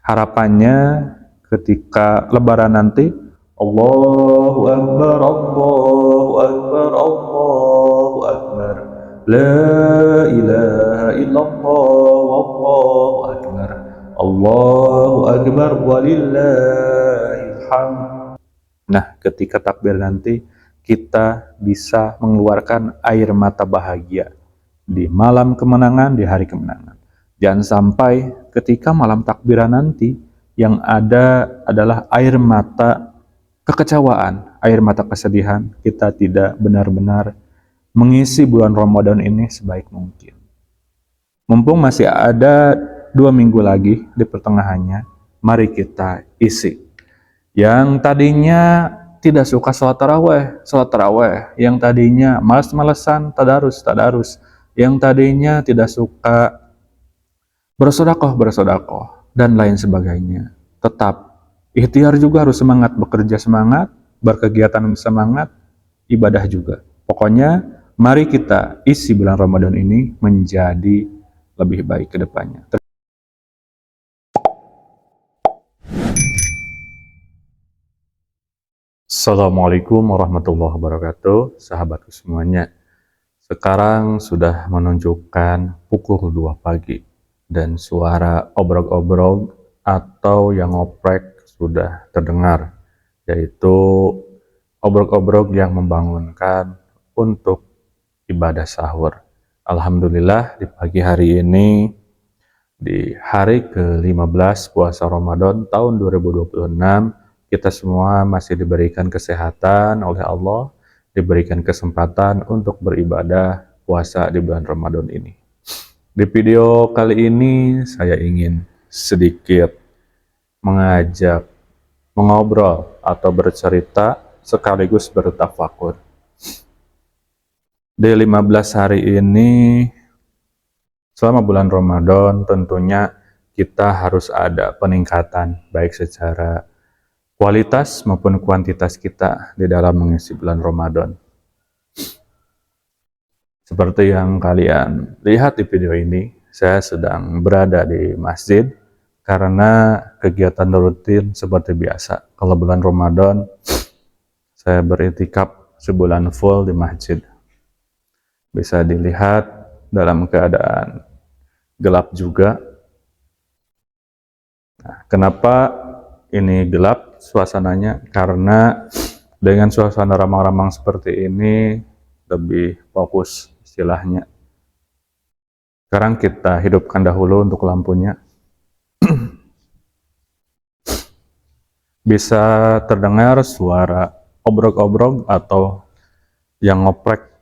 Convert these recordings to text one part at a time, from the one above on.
Harapannya ketika Lebaran nanti, Allahu Akbar, Allahu Akbar, Allahu Akbar, La ilaha illallah, Wallahu Akbar, Allahu Akbar, walillahil hamd. Nah, ketika takbir nanti, kita bisa mengeluarkan air mata bahagia di malam kemenangan, di hari kemenangan. Jangan sampai ketika malam takbiran nanti, yang ada adalah air mata kekecewaan, air mata kesedihan. Kita tidak benar-benar mengisi bulan Ramadan ini sebaik mungkin. Mumpung masih ada 2 minggu lagi di pertengahannya, mari kita isi. Yang tadinya tidak suka sholat taraweh. Yang tadinya malas-malesan, tadarus. Yang tadinya tidak suka bersedekah, dan lain sebagainya. Tetap ikhtiar juga, harus semangat, bekerja semangat, berkegiatan semangat, ibadah juga. Pokoknya mari kita isi bulan Ramadan ini menjadi lebih baik ke depannya. Assalamualaikum warahmatullahi wabarakatuh, sahabatku semuanya. Sekarang sudah menunjukkan pukul 2 pagi dan suara obrok-obrok atau yang ngoprek sudah terdengar, yaitu obrok-obrok yang membangunkan untuk ibadah sahur. Alhamdulillah, di pagi hari ini, di hari ke-15 puasa Ramadan tahun 2026, kita semua masih diberikan kesehatan oleh Allah, diberikan kesempatan untuk beribadah puasa di bulan Ramadan ini. Di video kali ini saya ingin sedikit mengajak, mengobrol atau bercerita sekaligus bertafakur. Di 15 hari ini, selama bulan Ramadan, tentunya kita harus ada peningkatan baik secara kualitas maupun kuantitas kita di dalam mengisi bulan Ramadan. Seperti yang kalian lihat di video ini, saya sedang berada di masjid karena kegiatan rutin seperti biasa. Kalau bulan Ramadan, saya beriktikaf sebulan full di masjid. Bisa dilihat dalam keadaan gelap juga. Nah, kenapa ini gelap suasananya? Karena dengan suasana ramang-ramang seperti ini lebih fokus istilahnya. Sekarang kita hidupkan dahulu untuk lampunya. Bisa terdengar suara obrok-obrok atau yang ngoprek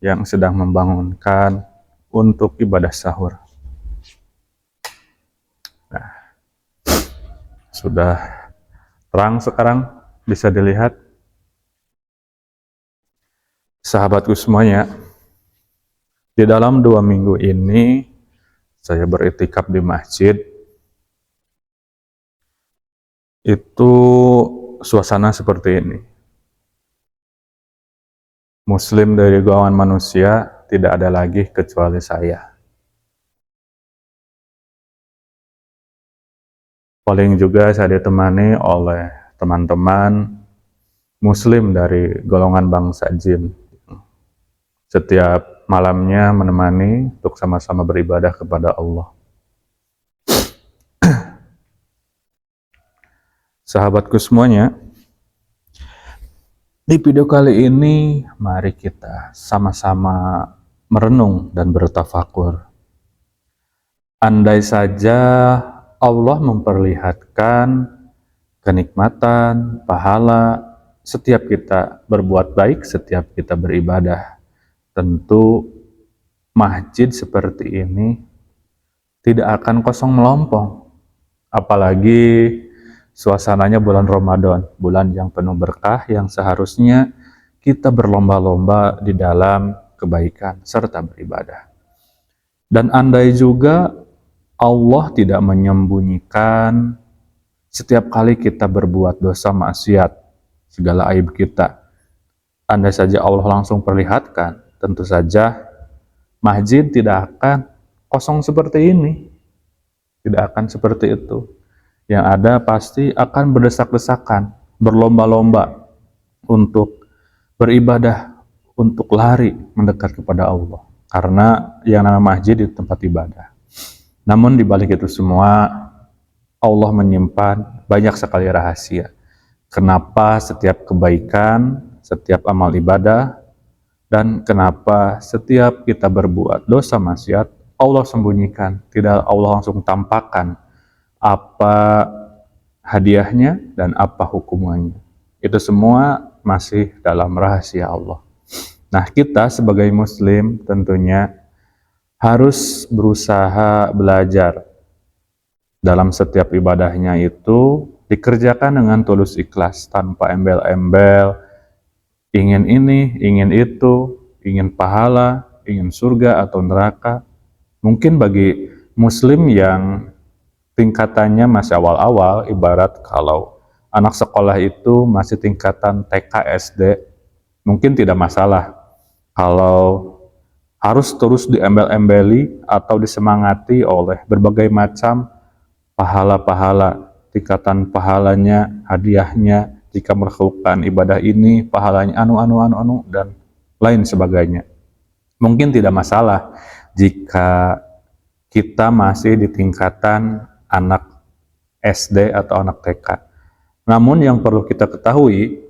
yang sedang membangunkan untuk ibadah sahur. Nah, sudah terang sekarang, bisa dilihat. Sahabatku semuanya, di dalam 2 minggu ini saya beriktikaf di masjid. Itu suasana seperti ini. Muslim dari golongan manusia tidak ada lagi kecuali saya. Paling juga saya ditemani oleh teman-teman Muslim dari golongan bangsa jin. Setiap malamnya menemani untuk sama-sama beribadah kepada Allah. Sahabatku semuanya, di video kali ini mari kita sama-sama merenung dan bertafakur. Andai saja Allah memperlihatkan kenikmatan, pahala setiap kita berbuat baik, setiap kita beribadah, tentu masjid seperti ini tidak akan kosong melompong. Apalagi suasananya bulan Ramadan, bulan yang penuh berkah, yang seharusnya kita berlomba-lomba di dalam kebaikan serta beribadah. Dan andai juga Allah tidak menyembunyikan setiap kali kita berbuat dosa maksiat, segala aib kita. Andai saja Allah langsung perlihatkan, tentu saja masjid tidak akan kosong seperti ini. Tidak akan seperti itu. Yang ada pasti akan berdesak-desakan, berlomba-lomba untuk beribadah, untuk lari mendekat kepada Allah. Karena yang namanya masjid itu tempat ibadah. Namun di balik itu semua, Allah menyimpan banyak sekali rahasia. Kenapa setiap kebaikan, setiap amal ibadah, dan kenapa setiap kita berbuat dosa maksiat, Allah sembunyikan, tidak Allah langsung tampakkan apa hadiahnya dan apa hukumannya. Itu semua masih dalam rahasia Allah. Nah, kita sebagai muslim tentunya harus berusaha belajar dalam setiap ibadahnya itu dikerjakan dengan tulus ikhlas, tanpa embel-embel, ingin ini, ingin itu, ingin pahala, ingin surga atau neraka. Mungkin bagi muslim yang tingkatannya masih awal-awal, ibarat kalau anak sekolah itu masih tingkatan TK, SD, mungkin tidak masalah kalau harus terus diembel-embeli atau disemangati oleh berbagai macam pahala-pahala, tingkatan pahalanya, hadiahnya, jika melakukan ibadah ini, pahalanya anu, dan lain sebagainya. Mungkin tidak masalah jika kita masih di tingkatan anak SD atau anak TK. Namun yang perlu kita ketahui,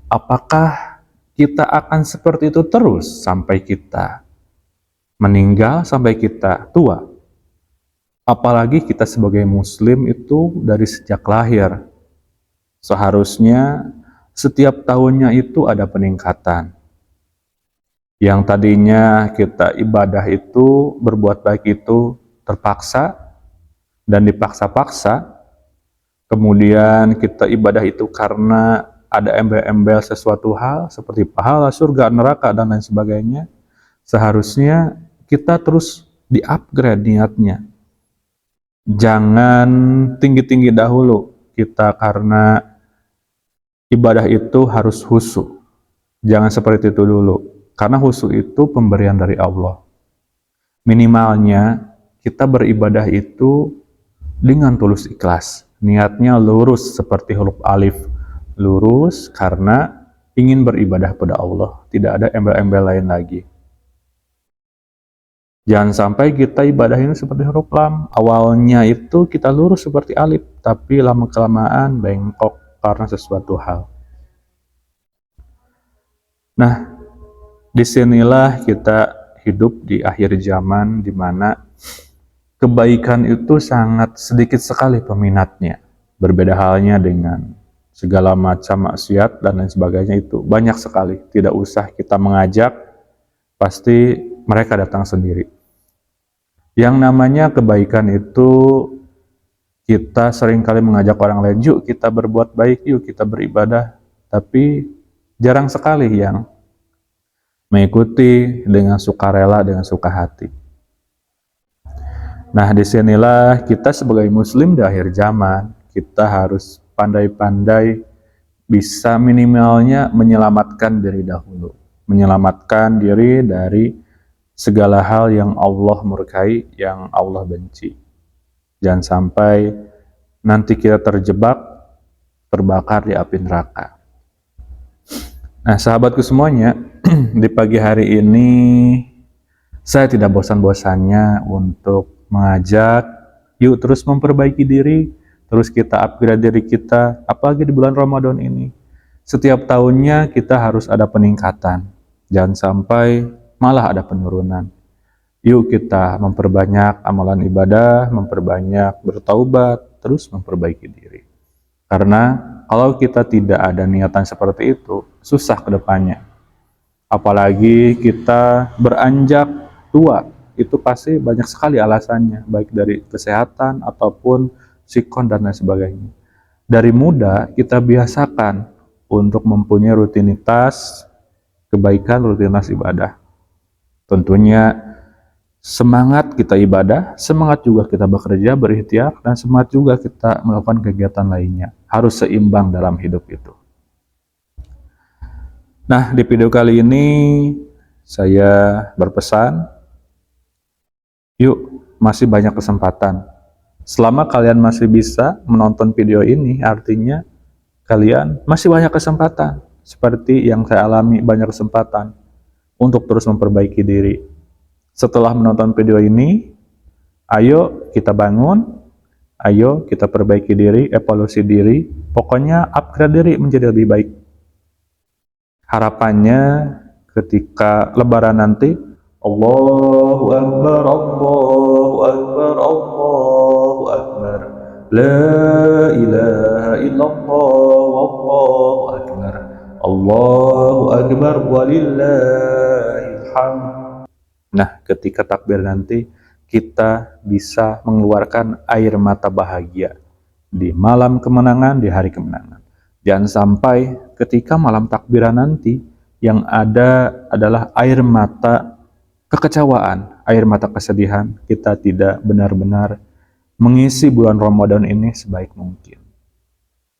apakah kita akan seperti itu terus sampai kita meninggal, sampai kita tua? Apalagi kita sebagai muslim itu dari sejak lahir. Seharusnya setiap tahunnya itu ada peningkatan. Yang tadinya kita ibadah itu, berbuat baik itu terpaksa dan dipaksa-paksa, kemudian kita ibadah itu karena ada embel-embel sesuatu hal seperti pahala, surga, neraka, dan lain sebagainya. Seharusnya kita terus di-upgrade niatnya. Jangan tinggi-tinggi dahulu kita karena ibadah itu harus khusyuk. Jangan seperti itu dulu. Karena khusyuk itu pemberian dari Allah. Minimalnya kita beribadah itu dengan tulus ikhlas. Niatnya lurus seperti huruf alif. Lurus karena ingin beribadah pada Allah. Tidak ada embel-embel lain lagi. Jangan sampai kita ibadah ini seperti huruf lam. Awalnya itu kita lurus seperti alif, tapi lama-kelamaan bengkok karena sesuatu hal. Nah, disinilah kita hidup di akhir zaman di mana kebaikan itu sangat sedikit sekali peminatnya. Berbeda halnya dengan segala macam maksiat dan lain sebagainya, itu banyak sekali. Tidak usah kita mengajak, pasti mereka datang sendiri. Yang namanya kebaikan itu kita seringkali mengajak orang lain, yuk kita berbuat baik, yuk kita beribadah. Tapi jarang sekali yang mengikuti dengan sukarela, dengan suka hati. Nah, disinilah kita sebagai muslim di akhir zaman, kita harus pandai-pandai bisa minimalnya menyelamatkan diri dahulu. Menyelamatkan diri dari segala hal yang Allah murkai, yang Allah benci. Jangan sampai nanti kita terjebak, terbakar di api neraka. Nah, sahabatku semuanya, di pagi hari ini saya tidak bosan-bosannya untuk mengajak, yuk terus memperbaiki diri, terus kita upgrade diri kita, apalagi di bulan Ramadan ini. Setiap tahunnya kita harus ada peningkatan, jangan sampai malah ada penurunan. Yuk kita memperbanyak amalan ibadah, memperbanyak bertaubat, terus memperbaiki diri. Karena kalau kita tidak ada niatan seperti itu, susah ke depannya. Apalagi kita beranjak tua, itu pasti banyak sekali alasannya, baik dari kesehatan ataupun sikon dan lain sebagainya. Dari muda kita biasakan untuk mempunyai rutinitas kebaikan, rutinitas ibadah. Tentunya semangat kita ibadah, semangat juga kita bekerja, berikhtiar, dan semangat juga kita melakukan kegiatan lainnya. Harus seimbang dalam hidup itu. Nah, di video kali ini saya berpesan, yuk masih banyak kesempatan. Selama kalian masih bisa menonton video ini, artinya kalian masih banyak kesempatan. Seperti yang saya alami, banyak kesempatan untuk terus memperbaiki diri. Setelah menonton video ini, ayo kita bangun, ayo kita perbaiki diri, evaluasi diri, pokoknya upgrade diri menjadi lebih baik. Harapannya ketika lebaran nanti, Allahu Akbar, Allahu Akbar, Allahu Akbar, La ilaha illallah, Wallahu Akbar, Allahu Akbar, walillahil hamd. Nah, ketika takbir nanti, kita bisa mengeluarkan air mata bahagia di malam kemenangan, di hari kemenangan. Jangan sampai ketika malam takbiran nanti, yang ada adalah air mata kekecewaan, air mata kesedihan. Kita tidak benar-benar mengisi bulan Ramadan ini sebaik mungkin.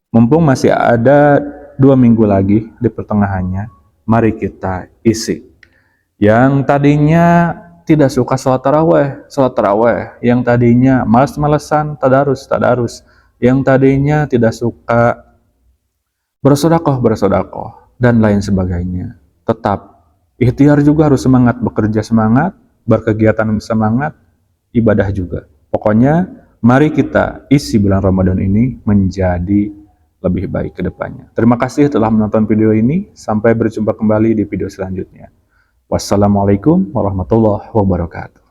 Mumpung masih ada 2 minggu lagi di pertengahannya, mari kita isi. Yang tadinya tidak suka sholat taraweh. Yang tadinya malas-malesan, tadarus. Yang tadinya tidak suka bersodakoh, dan lain sebagainya. Tetap, ikhtiar juga harus semangat, bekerja semangat, berkegiatan semangat, ibadah juga. Pokoknya, mari kita isi bulan Ramadan ini menjadi lebih baik ke depannya. Terima kasih telah menonton video ini. Sampai berjumpa kembali di video selanjutnya. Wassalamualaikum warahmatullahi wabarakatuh.